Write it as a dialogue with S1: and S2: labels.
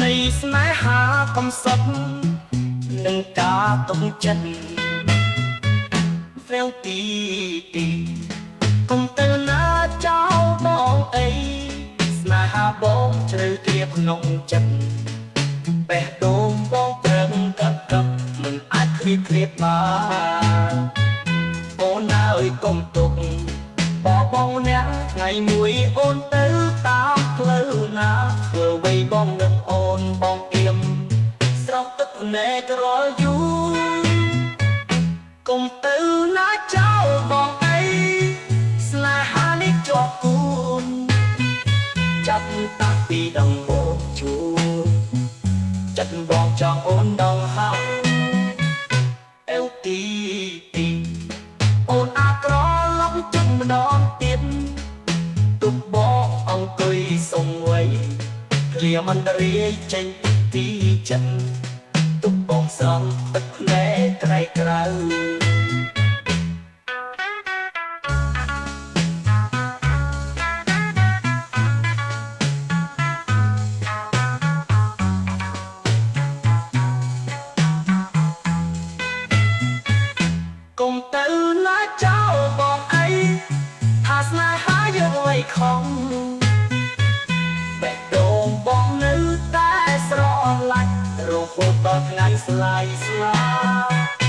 S1: នៃស្នេហាកំសត់នឹងការទុកចិត្តវេវទីកុំទៅណាចោលបងអីស្នេហាបងជ្រៅទ្រាបក្នុងចិត្តបេះដូងបងប្រឹងកាប់មិនអាចឃ្លៀបបានអូនអើយកុំទុកបងអ្នកថ្ងៃមួយអូនទៅតាមផ្លូវណាធ្វើអ្វីបងនឹងអូនបងអៀមស្រោបទឹកណែករាល់យូរកុំទៅណាចោលបងអីស្នេហានេះជាប់គូនចាប់តាំងពីដំបូងជួបចិត្តបងចង់អូនដងហើយអេវទីអូនអាចក្រឡំចិត្តម្ដងទៀតទុកបងអង្គុយសុំໄວគ្រាមិនរាយចេញពីចិត្តទុកបងសងទឹកភ្នែកក្រៅកុំទៅណាចោលបងអីថាស្នេហាយើងໄວខំបេះដូងបងនៅតែស្រឡាញ់រហូតដល់ថ្ងៃស្លាយស្លាប់